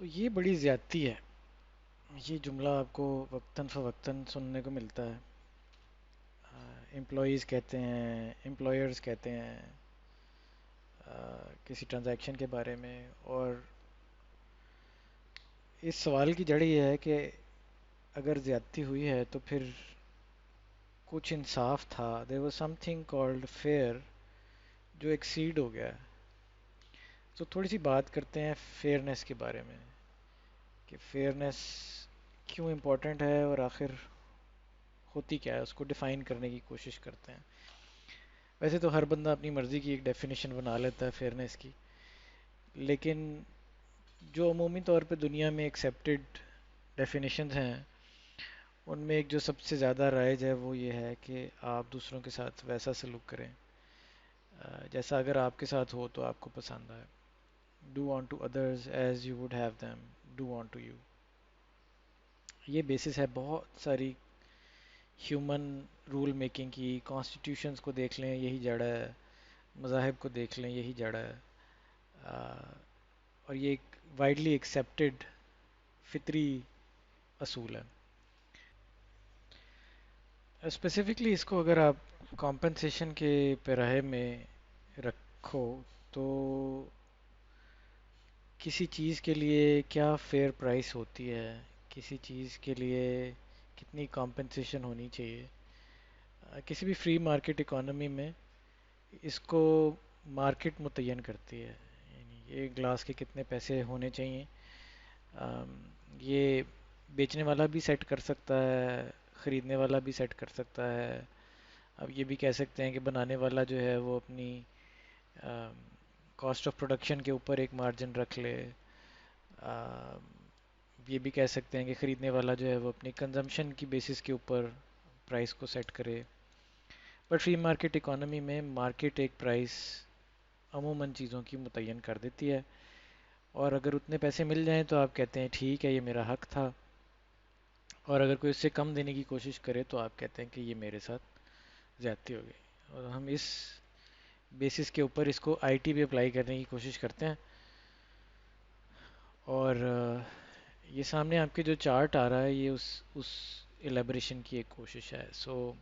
یہ بڑی زیادتی ہے. یہ جملہ آپ کو وقتاً فوقتاً سننے کو ملتا ہے. امپلائیز کہتے ہیں، امپلائرز کہتے ہیں کسی ٹرانزیکشن کے بارے میں. اور اس سوال کی جڑ یہ ہے کہ اگر زیادتی ہوئی ہے تو پھر کچھ انصاف تھا. there was something called fair جو ایکسیڈ ہو گیا. تو تھوڑی سی بات کرتے ہیں فیئرنیس کے بارے میں کہ فیئرنیس کیوں امپورٹنٹ ہے اور آخر ہوتی کیا ہے، اس کو ڈیفائن کرنے کی کوشش کرتے ہیں. ویسے تو ہر بندہ اپنی مرضی کی ایک ڈیفینیشن بنا لیتا ہے فیئرنیس کی، لیکن جو عمومی طور پہ دنیا میں ایکسیپٹڈ ڈیفینیشنز ہیں ان میں ایک جو سب سے زیادہ رائج ہے وہ یہ ہے کہ آپ دوسروں کے ساتھ ویسا سلوک کریں جیسا اگر آپ کے ساتھ ہو تو آپ کو پسند آئے. Do unto others as you would have them do unto you. یہ بیسس ہے بہت ساری ہیومن رول میکنگ کی. کانسٹیٹیوشنز کو دیکھ لیں یہی جڑ ہے، مذاہب کو دیکھ لیں یہی جڑ ہے. اور یہ ایک وائڈلی ایکسیپٹڈ فطری اصول ہے. اسپیسیفکلی اس کو اگر آپ کمپنسیشن کے پیراہے میں رکھو تو کسی چیز کے لیے کیا فیئر پرائس ہوتی ہے، کسی چیز کے لیے کتنی کمپنسیشن ہونی چاہیے. کسی بھی فری مارکیٹ اکانومی میں اس کو مارکیٹ متعین کرتی ہے. یعنی یہ گلاس کے کتنے پیسے ہونے چاہیے یہ بیچنے والا بھی سیٹ کر سکتا ہے، خریدنے والا بھی سیٹ کر سکتا ہے. اب یہ بھی کہہ سکتے ہیں کہ بنانے والا جو ہے وہ اپنی کاسٹ آف پروڈکشن کے اوپر ایک مارجن رکھ لے. یہ بھی کہہ سکتے ہیں کہ خریدنے والا جو ہے وہ اپنی کنزمپشن کی بیسس کے اوپر پرائس کو سیٹ کرے. بٹ فری مارکیٹ اکانومی میں مارکیٹ ایک پرائس عموماً چیزوں کی متعین کر دیتی ہے، اور اگر اتنے پیسے مل جائیں تو آپ کہتے ہیں ٹھیک ہے یہ میرا حق تھا، اور اگر کوئی اس سے کم دینے کی کوشش کرے تو آپ کہتے ہیں کہ یہ میرے ساتھ زیادتی ہو گئی. اور ہم اس بیسس کے اوپر اس کو آئی ٹی پہ اپلائی کرنے کی کوشش کرتے ہیں. اور یہ سامنے آپ کے جو چارٹ آ رہا ہے یہ اس ایلیبریشن کی ایک کوشش ہے. So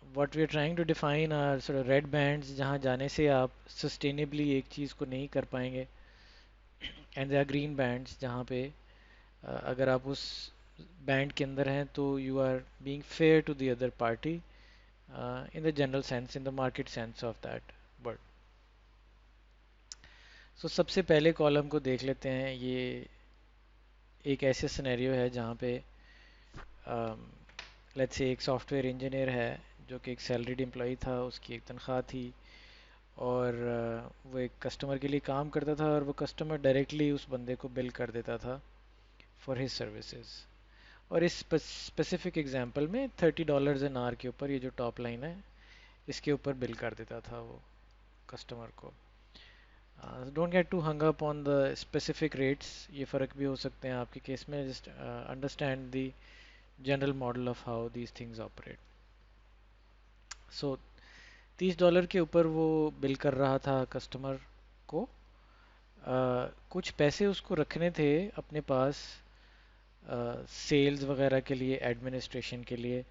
what we are trying to define our sort red bands جہاں جانے سے آپ سسٹینیبلی ایک چیز کو نہیں کر پائیں گے، and they are green bands جہاں پہ اگر آپ اس بینڈ کے اندر ہیں تو you are being fair to the other party in the general sense, in the market sense of that word. So سب سے پہلے کالم کو دیکھ لیتے ہیں. یہ ایک ایسے سنیریو ہے جہاں پہ لیٹس سے ایک سافٹ ویئر انجینئر ہے جو کہ ایک سیلریڈ امپلائی تھا، اس کی ایک تنخواہ تھی، اور وہ ایک کسٹمر کے لیے کام کرتا تھا، اور وہ کسٹمر ڈائریکٹلی اس بندے کو بل کر دیتا تھا فار ہز سروسز. اور اس اسپیسیفک ایگزامپل میں $30 این آور کے اوپر یہ جو ٹاپ لائن ہے اس کے اوپر بل کر دیتا تھا وہ کسٹمر کو. Don't get too hung up on the specific rates, یہ فرق بھی ہو سکتے ہیں آپ کے کیس میں. Just understand the general model of how these things operate. So $30 کے اوپر وہ بل کر رہا تھا کسٹمر کو. کچھ پیسے اس کو رکھنے تھے اپنے پاس سیلز وغیرہ کے لیے، ایڈمنسٹریشن کے لیے.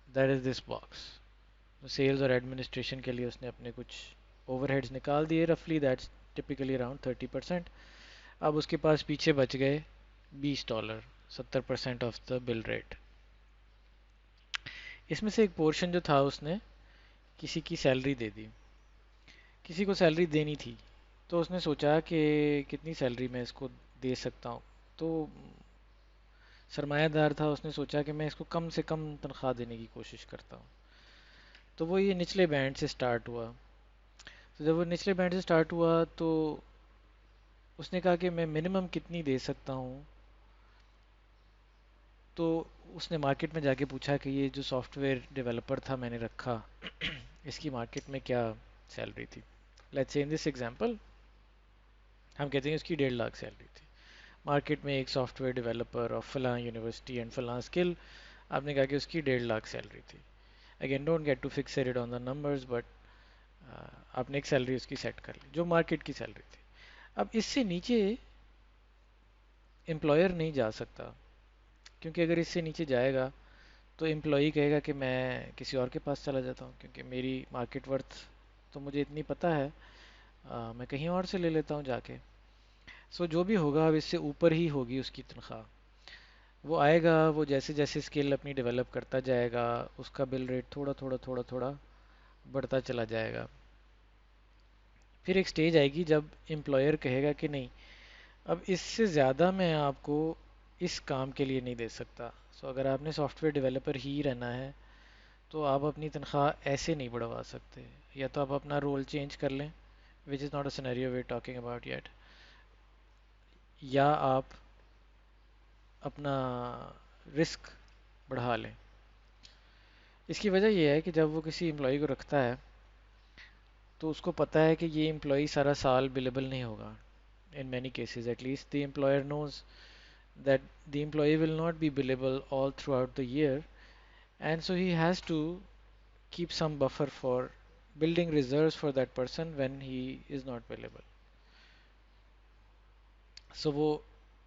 That is this box. Sales اور ایڈمنسٹریشن کے لیے اس نے اپنے کچھ اوور ہیڈز نکال دیے، رفلی دیٹس ٹپیکلی اراؤنڈ 30%. اب اس کے پاس پیچھے بچ گئے $20، 70% آف دا بل ریٹ. اس میں سے ایک پورشن جو تھا اس نے کسی کی سیلری دے دی. کسی کو سیلری دینی تھی تو اس نے سوچا کہ کتنی سیلری میں اس کو دے سکتا ہوں. تو سرمایہ دار تھا، اس نے سوچا کہ میں اس کو کم سے کم تنخواہ دینے کی کوشش کرتا ہوں. تو وہ یہ نچلے بینڈ سے سٹارٹ ہوا. تو جب وہ نچلے بینڈ سے سٹارٹ ہوا تو اس نے کہا کہ میں منیمم کتنی دے سکتا ہوں. تو اس نے مارکیٹ میں جا کے پوچھا کہ یہ جو سافٹ ویئر ڈیولپر تھا میں نے رکھا اس کی مارکیٹ میں کیا سیلری تھی. Let's say in this example ہم کہتے ہیں اس کی 1.5 لاکھ سیلری تھی. مارکیٹ میں ایک سافٹ ویئر ڈیولپر آف فلاں یونیورسٹی اینڈ فلاں اسکل، آپ نے کہا کہ اس کی 1.5 لاکھ سیلری تھی. Again don't get to fixed on the numbers, but آپ نے ایک سیلری اس کی سیٹ کر لی جو مارکیٹ کی سیلری تھی. اب اس سے نیچے امپلائر نہیں جا سکتا، کیونکہ اگر اس سے نیچے جائے گا تو امپلائی کہے گا کہ میں کسی اور کے پاس چلا جاتا ہوں، کیونکہ میری مارکیٹ ورتھ تو مجھے اتنی پتہ ہے، میں کہیں اور سے لے لیتا ہوں جا کے. سو جو بھی ہوگا اب اس سے اوپر ہی ہوگی اس کی تنخواہ. وہ آئے گا، وہ جیسے جیسے اسکل اپنی ڈیولپ کرتا جائے گا اس کا بل ریٹ تھوڑا تھوڑا تھوڑا تھوڑا بڑھتا چلا جائے گا. پھر ایک سٹیج آئے گی جب امپلائر کہے گا کہ نہیں، اب اس سے زیادہ میں آپ کو اس کام کے لیے نہیں دے سکتا. سو اگر آپ نے سافٹ ویئر ڈیولپر ہی رہنا ہے تو آپ اپنی تنخواہ ایسے نہیں بڑھوا سکتے. یا تو آپ اپنا رول چینج کر لیں which is not a scenario we're talking about yet، یا آپ اپنا رسک بڑھا لیں. اس کی وجہ یہ ہے کہ جب وہ کسی امپلائی کو رکھتا ہے تو اس کو پتہ ہے کہ یہ امپلائی سارا سال بلیبل نہیں ہوگا. In many cases at least the employer knows that the employee will not be billable all throughout the year, and so he has to keep some buffer for building reserves for that person when he is not billable. So وہ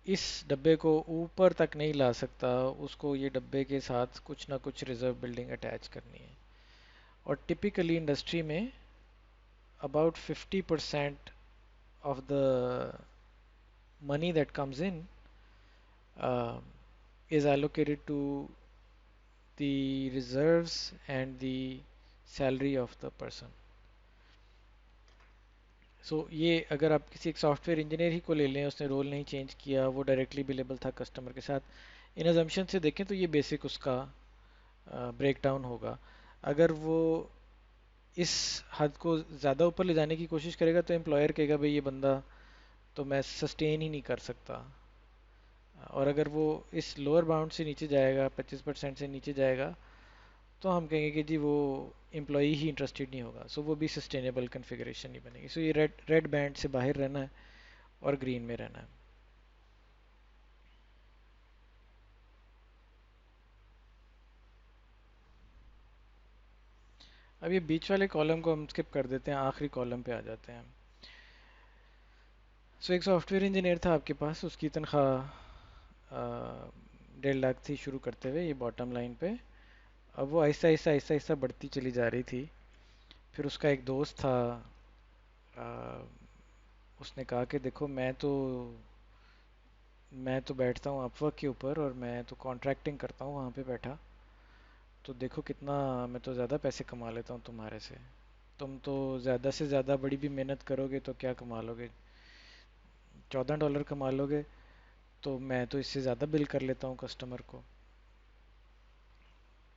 اس ڈبے کو اوپر تک نہیں لا سکتا، اس کو یہ ڈبے کے ساتھ کچھ نہ کچھ ریزرو بلڈنگ اٹیچ کرنی ہے. اور ٹپیکلی انڈسٹری میں about 50% of the money that comes in uh, is allocated to the reserves and the salary of the person. سو یہ اگر آپ کسی ایک سافٹ ویئر انجینئر ہی کو لے لیں، اس نے رول نہیں چینج کیا، وہ ڈائریکٹلی بلیبل تھا کسٹمر کے ساتھ، ان ازمپشن سے دیکھیں تو یہ بیسک اس کا بریک ڈاؤن ہوگا. اگر وہ اس حد کو زیادہ اوپر لے جانے کی کوشش کرے گا تو امپلائر کہے گا بھئی یہ بندہ تو میں سسٹین ہی نہیں کر سکتا. اور اگر وہ اس لوور باؤنڈ سے نیچے جائے گا، 25% سے نیچے جائے گا، تو ہم کہیں گے کہ جی وہ امپلائی ہی انٹرسٹیڈ نہیں ہوگا. سو وہ بھی سسٹینیبل کنفیگریشن نہیں بنے گی. سو یہ ریڈ بینڈ سے باہر رہنا ہے اور گرین میں رہنا ہے. اب یہ بیچ والے کالم کو ہم اسکپ کر دیتے ہیں، آخری کالم پہ آ جاتے ہیں. سو ایک سافٹ ویئر انجینئر تھا آپ کے پاس، اس کی تنخواہ 1.5 لاکھ تھی شروع کرتے ہوئے، یہ باٹم لائن پہ. اب وہ آہستہ آہستہ آہستہ آہستہ بڑھتی چلی جا رہی تھی. پھر اس کا ایک دوست تھا، اس نے کہا کہ دیکھو میں تو بیٹھتا ہوں اپ ورک کے اوپر اور میں تو کانٹریکٹنگ کرتا ہوں وہاں پہ بیٹھا، تو دیکھو کتنا میں تو زیادہ پیسے کما لیتا ہوں تمہارے سے. تم تو زیادہ سے زیادہ بڑی بھی محنت کرو گے تو کیا کما لو گے، $14 کما لو گے، تو میں تو اس سے زیادہ بل کر لیتا ہوں کسٹمر کو.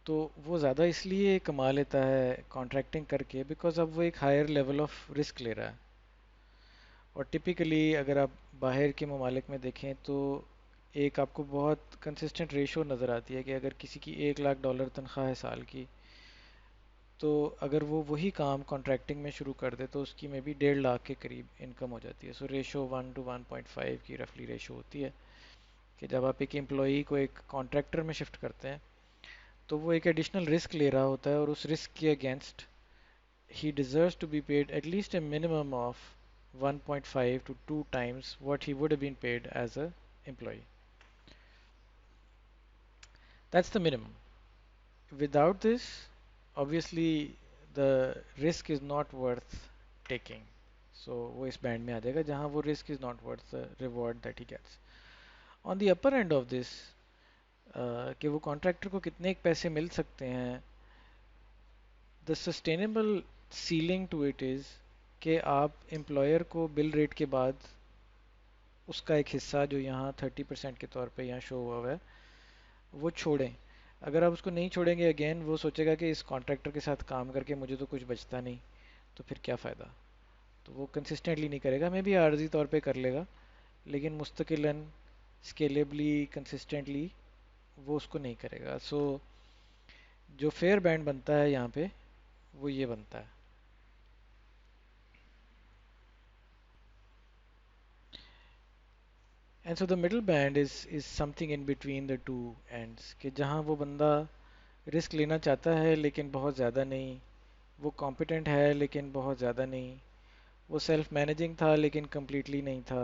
تو وہ زیادہ اس لیے کما لیتا ہے کانٹریکٹنگ کر کے بیکاز اب وہ ایک ہائر لیول آف رسک لے رہا ہے. اور ٹپیکلی اگر آپ باہر کے ممالک میں دیکھیں تو ایک آپ کو بہت کنسسٹنٹ ریشو نظر آتی ہے کہ اگر کسی کی $1 لاکھ تنخواہ ہے سال کی، تو اگر وہ وہی کام کانٹریکٹنگ میں شروع کر دے تو اس کی میں بھی 1.5 لاکھ کے قریب انکم ہو جاتی ہے. سو ریشو 1 to 1.5 کی رفلی ریشو ہوتی ہے کہ جب آپ ایک امپلائی کو ایک کانٹریکٹر میں شفٹ کرتے ہیں تو وہ ایک ایڈیشنل رسک لے رہا ہوتا ہے، اور اس رسک کے against he deserves to be paid at least a minimum of 1.5 to 2 times what he would have been paid as a employee. That's the minimum. Without this, obviously the risk is not worth taking. So وہ اس band میں آ جائے گا جہاں وہ risk is not worth the reward that he gets. On the upper end of this, کہ وہ contractor کو کتنے ایک پیسے مل سکتے ہیں، the sustainable ceiling to it is کہ آپ امپلائر کو بل ریٹ کے بعد اس کا ایک حصہ جو یہاں 30% کے طور پہ یہاں شو ہوا ہوا ہے وہ چھوڑیں. اگر آپ اس کو نہیں چھوڑیں گے اگین وہ سوچے گا کہ اس کانٹریکٹر کے ساتھ کام کر کے مجھے تو کچھ بچتا نہیں، تو پھر کیا فائدہ. تو وہ کنسسٹنٹلی نہیں کرے گا، میں بھی عارضی طور پہ کر لے گا، لیکن مستقلاً اسکیلیبلی کنسسٹنٹلی وہ اس کو نہیں کرے گا. سو جو فیئر بینڈ بنتا ہے یہاں پہ وہ یہ بنتا ہے. And so the middle band is something in between the two ends, کہ جہاں وہ بندہ رسک لینا چاہتا ہے لیکن بہت زیادہ نہیں، وہ کمپیٹنٹ ہے لیکن بہت زیادہ نہیں، وہ سیلف مینیجنگ تھا لیکن کمپلیٹلی نہیں تھا،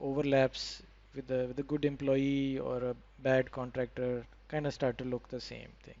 Overlaps with a good employee or a bad contractor kind of start to look the same thing.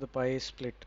the pie is split.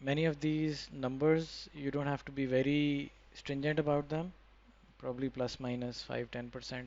many of these numbers you don't have to be very stringent about them. Probably plus minus 5-10%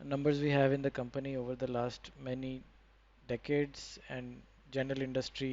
numbers we have in the company over the last many decades and general industry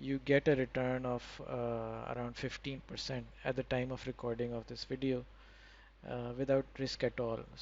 you get a return of around 15% at the time of recording of this video without risk at all.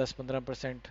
10-15%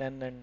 10 and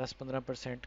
10-15%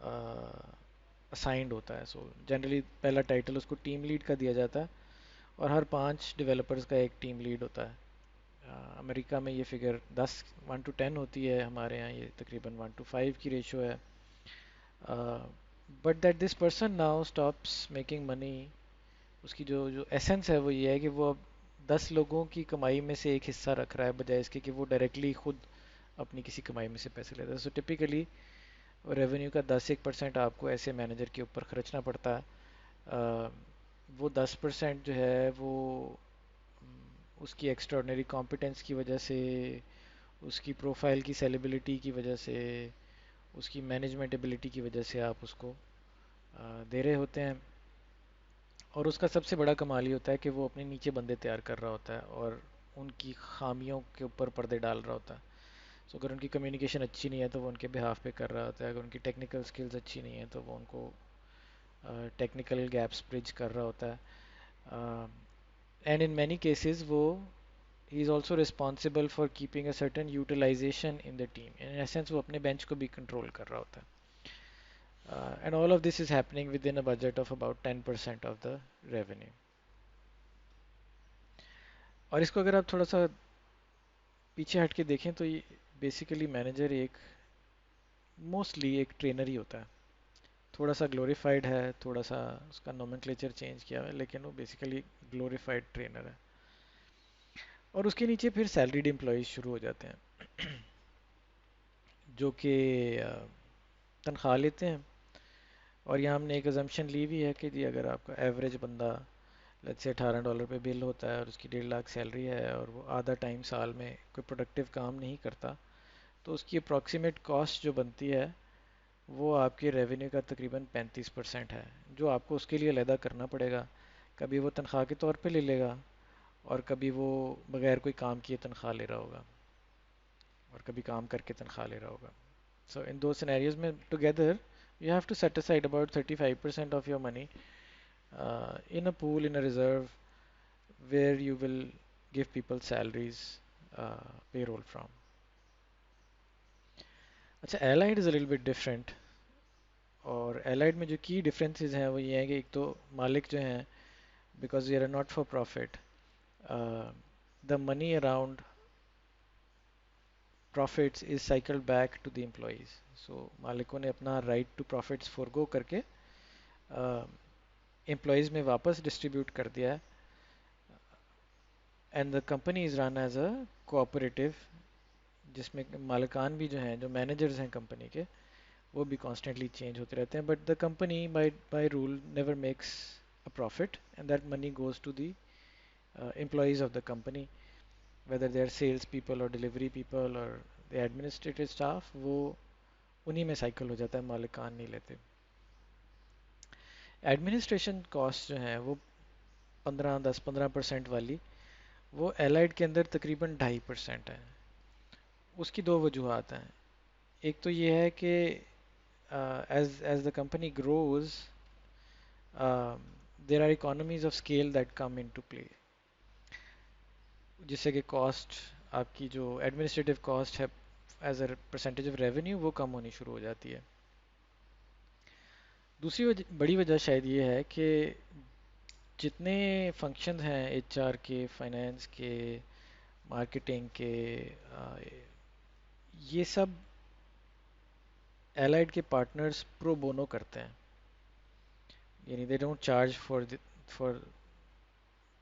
assigned ہوتا ہے. So generally پہلا title اس کو team lead کا دیا جاتا ہے اور ہر 5 developers کا ایک ٹیم لیڈ ہوتا ہے. امریکہ میں یہ فگر 1 to 10 ہوتی ہے، ہمارے یہاں یہ تقریباً 1 to 5 کی ریشو ہے. But that this person now stops making money. اس کی جو ایسنس ہے وہ یہ ہے کہ وہ اب 10 لوگوں کی کمائی میں سے ایک حصہ رکھ رہا ہے، بجائے اس کے کہ وہ ڈائریکٹلی خود اپنی کسی کمائی میں سے پیسے لیتا ہے. سو ٹپیکلی ریونیو کا 10% آپ کو ایسے مینیجر کے اوپر خرچنا پڑتا ہے. وہ 10% جو ہے وہ اس کی ایکسٹراڈنری کمپٹنس کی وجہ سے، اس کی پروفائل کی سیلیبلٹی کی وجہ سے، اس کی مینجمنٹ ایبلٹی کی وجہ سے آپ اس کو دے رہے ہوتے ہیں. اور اس کا سب سے بڑا کمال یہ ہوتا ہے کہ وہ اپنے نیچے بندے تیار کر رہا ہوتا ہے اور ان کی خامیوں کے اوپر پردے ڈال رہا ہوتا ہے. سو اگر ان کی کمیونیکیشن اچھی نہیں ہے تو وہ ان کے بہاف پہ کر رہا ہوتا ہے. اگر ان کی ٹیکنیکل سکلز اچھی نہیں ہے تو وہ ان کو ٹیکنیکل گیپس برج کر رہا ہوتا ہے. اینڈ ان مینی کیسز وہ ہی is also responsible for keeping a certain utilization in the team. In essence وہ اپنے بینچ کو بھی کنٹرول کر رہا ہوتا ہے. And all of this is happening with in a budget of about 10% of the revenue. اور اس کو اگر آپ تھوڑا سا پیچھے ہٹ کے دیکھیں تو یہ بیسیکلی مینیجر ایک موسٹلی ایک ٹرینر ہی ہوتا ہے. تھوڑا سا گلوریفائڈ ہے، تھوڑا سا اس کا نومنکلیچر چینج کیا ہوا ہے، لیکن وہ بیسیکلی گلوریفائڈ ٹرینر ہے. اور اس کے نیچے پھر سیلریڈ امپلائیز شروع ہو جاتے ہیں جو کہ تنخواہ لیتے ہیں. اور یہاں ہم نے ایک ازمپشن لی ہوئی ہے کہ جی اگر آپ کا ایوریج بندہ لیٹس سے $18 پہ بل ہوتا ہے اور اس کی 1.5 لاکھ سیلری ہے اور وہ آدھا ٹائم سال میں کوئی پروڈکٹیو کام نہیں کرتا، تو اس کی اپروکسیمیٹ کاسٹ جو بنتی ہے وہ آپ کے ریونیو کا تقریباً 35% ہے، جو آپ کو اس کے لیے علیحدہ کرنا پڑے گا. کبھی وہ تنخواہ کے طور پہ لے لے گا اور کبھی وہ بغیر کوئی کام کیے تنخواہ لے رہا ہوگا اور کبھی کام کر کے تنخواہ لے رہا ہوگا. سو ان دو سینیریوز میں together you have to set aside about 35% of your money in a pool, in a reserve, where you will give people salaries, payroll from. اچھا allied is a little bit different. اور allied میں جو کی differences ہیں وہ یہ ہیں کہ ایک تو مالک جو ہیں because we are not for profit, the money around profits is cycled back to the employees. So مالکوں نے اپنا رائٹ ٹو پروفٹس فورگو کر کے امپلائیز میں واپس ڈسٹریبیوٹ کر دیا ہے. And the company is run as a cooperative, جس میں مالکان بھی جو ہیں، جو مینیجرز ہیں کمپنی کے، وہ بھی کانسٹنٹلی چینج ہوتے رہتے ہیں. But the company by rule never makes a profit and that money goes to the employees of the company, whether they are sales people or delivery people or the administrative staff. وہ انہی میں cycle ہو جاتا ہے، مالکان نہیں لیتے. Administration cost جو ہیں وہ 15% والی، وہ ایلائڈ کے اندر تقریباً 2.5% ہے. اس کی دو وجوہات ہیں. ایک تو یہ ہے کہ as the company grows there are economies of scale that come into play, جس سے کہ کاسٹ، آپ کی جو ایڈمنسٹریٹو کاسٹ ہے as a percentage of revenue, وہ کم ہونی شروع ہو جاتی ہے. دوسری بڑی وجہ شاید یہ ہے کہ جتنے فنکشن ہیں ایچ آر کے، فائنینس کے، مارکیٹنگ کے، یہ سب ایلائڈ کے پارٹنرز پرو بونو کرتے ہیں. یعنی they don't charge for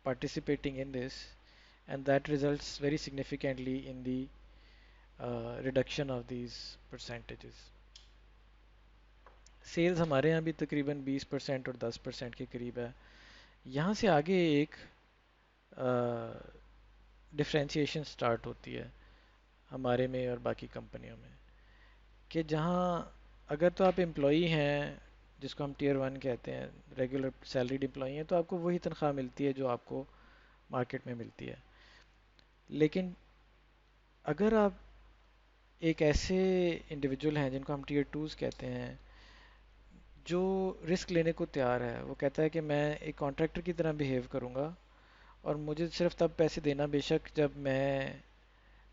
participating in this, and that results very significantly in the reduction of these percentages. Sales ہمارے یہاں بھی تقریباً 20% اور 10% کے قریب ہے. یہاں سے آگے ایک ڈفرینسیشن سٹارٹ ہوتی ہے ہمارے میں اور باقی کمپنیوں میں، کہ جہاں اگر تو آپ امپلائی ہیں جس کو ہم Tier 1 کہتے ہیں، ریگولر سیلریڈ امپلائی ہیں، تو آپ کو وہی تنخواہ ملتی ہے جو آپ کو مارکیٹ میں ملتی ہے. لیکن اگر آپ ایک ایسے انڈیویجول ہیں جن کو ہم Tier 2s کہتے ہیں، جو رسک لینے کو تیار ہے، وہ کہتا ہے کہ میں ایک کانٹریکٹر کی طرح بیہیو کروں گا اور مجھے صرف تب پیسے دینا بے شک جب میں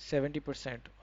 70%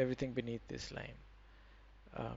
everything beneath this line. Um,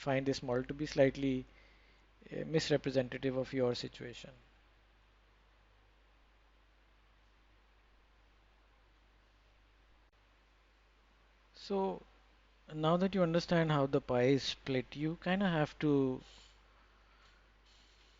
find this model to be slightly misrepresentative of your situation. So now that you understand how the pie is split, you kind of have to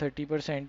30%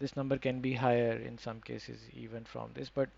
This number can be higher in some cases even from this, but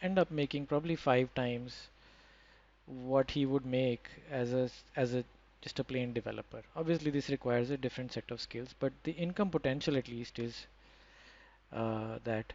end up making probably 5 times what he would make as a just a plain developer. Obviously, this requires a different set of skills, but the income potential at least is that.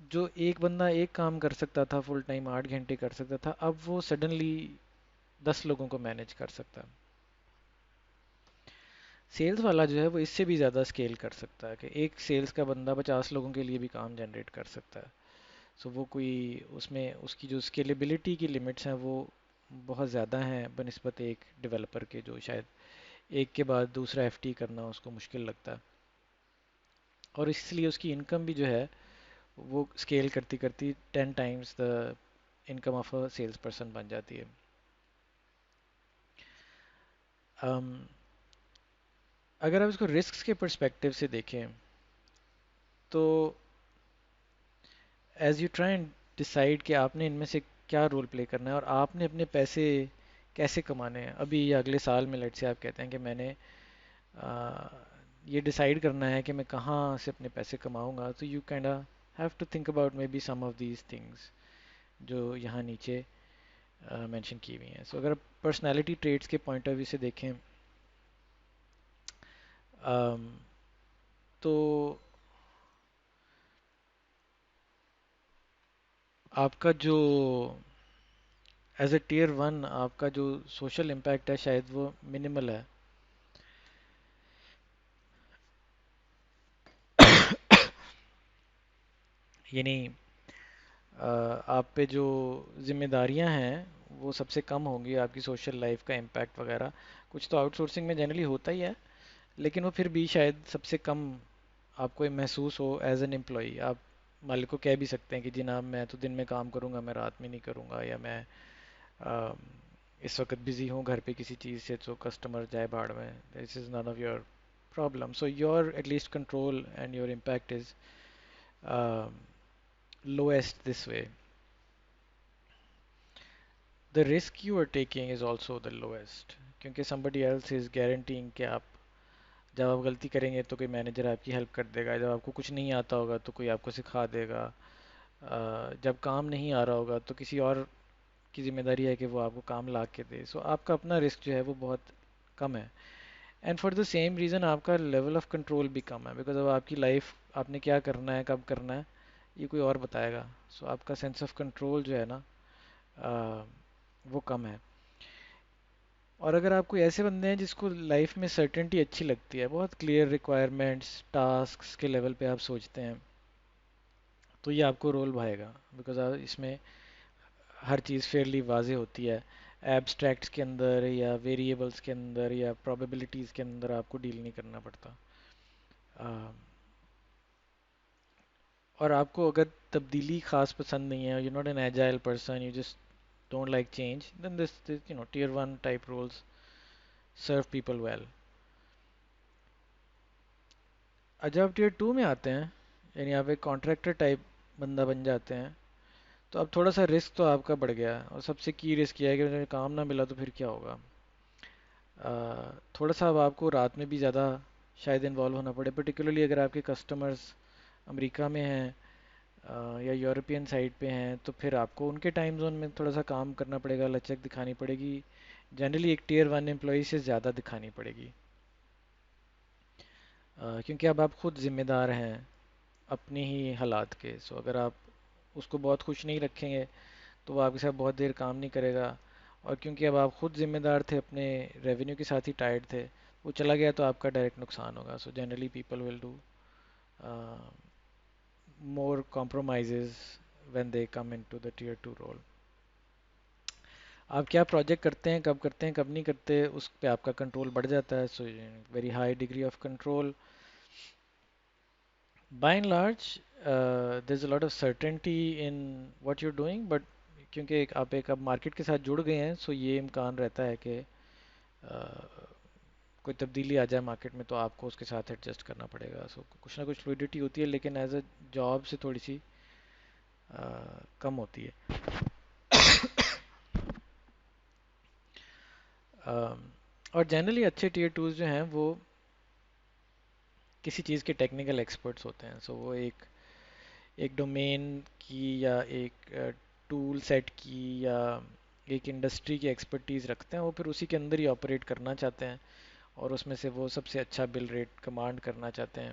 جو ایک بندہ ایک کام کر سکتا تھا full time 8 گھنٹے کر سکتا تھا، اب وہ سڈنلی 10 لوگوں کو مینیج کر سکتا ہے. سیلز والا جو ہے وہ اس سے بھی زیادہ اسکیل کر سکتا ہے کہ ایک سیلز کا بندہ 50 لوگوں کے لیے بھی کام جنریٹ کر سکتا ہے. سو وہ کوئی اس میں اس کی جو اسکیلیبلٹی کی لمٹس ہیں وہ بہت زیادہ ہیں بنسبت ایک ڈیولپر کے، جو شاید ایک کے بعد دوسرا ایف ٹی کرنا اس کو مشکل لگتا ہے. اور اس لیے اس کی انکم بھی جو ہے وہ اسکیل کرتی کرتی 10 times the income of a sales person بن جاتی ہے. اگر آپ اس کو رسکس کے پرسپیکٹیو سے دیکھیں تو as you try and decide کہ آپ نے ان میں سے کیا رول پلے کرنا ہے اور آپ نے اپنے پیسے کیسے کمانے ہیں ابھی یا اگلے سال میں. لیٹ سے آپ کہتے ہیں کہ میں نے یہ ڈیسائیڈ کرنا ہے کہ میں کہاں سے اپنے پیسے کماؤں گا، تو you kind have to think about maybe some of these things جو یہاں نیچے مینشن کی ہوئی ہیں. سو اگر پرسنالٹی ٹریٹس کے پوائنٹ آف ویو سے دیکھیں تو آپ کا جو ایز اے ٹیئر ون آپ کا جو سوشل امپیکٹ ہے شاید وہ منیمل ہے. یعنی آپ پہ جو ذمہ داریاں ہیں وہ سب سے کم ہوں گی، آپ کی سوشل لائف کا امپیکٹ وغیرہ. کچھ تو آؤٹ سورسنگ میں جنرلی ہوتا ہی ہے، لیکن وہ پھر بھی شاید سب سے کم آپ کو محسوس ہو ایز این امپلائی. آپ مالک کو کہہ بھی سکتے ہیں کہ جناب میں تو دن میں کام کروں گا، میں رات میں نہیں کروں گا، یا میں اس وقت بزی ہوں گھر پہ کسی چیز سے، تو کسٹمر جائے بھاڑ میں. This is none of your problem. So your at least control and your impact is lowest this way. The risk you are taking is also the lowest کیونکہ somebody else is guaranteeing کہ آپ جب آپ غلطی کریں گے تو کوئی مینیجر آپ کی ہیلپ کر دے گا، جب آپ کو کچھ نہیں آتا ہوگا تو کوئی آپ کو سکھا دے گا، جب کام نہیں آ رہا ہوگا تو کسی اور کی ذمہ داری ہے کہ وہ آپ کو کام لا کے دے. سو آپ کا اپنا رسک جو ہے وہ بہت کم ہے. And for the same reason آپ کا لیول آف کنٹرول بھی کم ہے، بیکاز اب آپ کی لائف آپ نے کیا کرنا ہے کب کرنا ہے یہ کوئی اور بتائے گا. سو آپ کا سینس آف کنٹرول جو ہے نا وہ کم ہے. اور اگر آپ کوئی ایسے بندے ہیں جس کو لائف میں سرٹنٹی اچھی لگتی ہے، بہت کلیئر ریکوائرمنٹس ٹاسکس کے لیول پہ آپ سوچتے ہیں، تو یہ آپ کو رول بھائے گا، بیکاز اس میں ہر چیز فیئرلی واضح ہوتی ہے. ایبسٹریکٹس کے اندر یا ویریبلس کے اندر یا پرابیبلٹیز کے اندر آپ کو ڈیل نہیں کرنا پڑتا. اور آپ کو اگر تبدیلی خاص پسند نہیں ہے، you not an agile person, you just don't like change, then this tier one type roles serve people well. جب آپ ٹیئر ٹو میں آتے ہیں، یعنی آپ ایک کانٹریکٹر ٹائپ بندہ بن جاتے ہیں، تو اب تھوڑا سا رسک تو آپ کا بڑھ گیا ہے، اور سب سے کی رسک یہ ہے کہ اگر کام نہ ملا تو پھر کیا ہوگا. تھوڑا سا اب آپ کو رات میں بھی زیادہ شاید انوالو ہونا پڑے، پرٹیکولرلی اگر آپ کے کسٹمرز امریکہ میں ہیں یا یورپین سائڈ پہ ہیں، تو پھر آپ کو ان کے ٹائم زون میں تھوڑا سا کام کرنا پڑے گا، لچک دکھانی پڑے گی، جنرلی ایک ٹیئر ون امپلائی سے زیادہ دکھانی پڑے گی. کیونکہ اب آپ خود ذمہ دار ہیں اپنے ہی حالات کے. سو اگر آپ اس کو بہت خوش نہیں رکھیں گے تو وہ آپ کے ساتھ بہت دیر کام نہیں کرے گا. اور کیونکہ اب آپ خود ذمہ دار تھے، اپنے ریونیو کے ساتھ ہی ٹائرڈ تھے، وہ چلا گیا تو آپ کا ڈائریکٹ نقصان ہوگا. So generally people will do more compromises when they come into the tier 2 role. آپ کیا پروجیکٹ کرتے ہیں کب نہیں کرتے، اس پہ آپ کا کنٹرول بڑھ جاتا ہے. So very high degree of control. By and large there is a lot of certainty in what you doing, but کیونکہ آپ ایک اب مارکیٹ کے ساتھ جڑ گئے ہیں، سو یہ امکان رہتا ہے کہ کوئی تبدیلی آ جائے مارکیٹ میں تو آپ کو اس کے ساتھ ایڈجسٹ کرنا پڑے گا. سو کچھ نہ کچھ فلوئڈٹی ہوتی ہے، لیکن ایز اے جاب سے تھوڑی سی کم ہوتی ہے. اور جنرلی اچھے ٹیئر ٹوز جو ہیں وہ کسی چیز کے ٹیکنیکل ایکسپرٹس ہوتے ہیں. سو وہ ایک ڈومین کی یا ایک ٹول سیٹ کی یا ایک انڈسٹری کی ایکسپرٹیز رکھتے ہیں، وہ پھر اسی کے اندر ہی آپریٹ کرنا چاہتے ہیں، اور اس میں سے وہ سب سے اچھا بل ریٹ کمانڈ کرنا چاہتے ہیں.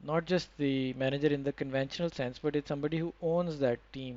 not just the manager in the conventional sense, but it's somebody who owns that team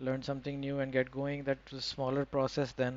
learn something new and get going, that was a smaller process than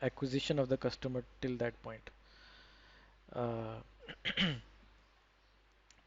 acquisition of the customer till that point. Uh,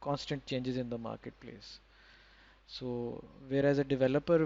constant changes in the marketplace. So whereas a developer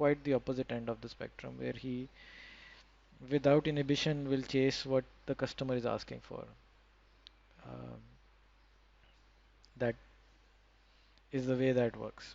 quite the opposite end of the spectrum, where he without inhibition will chase what the customer is asking for. Um, that is the way that works.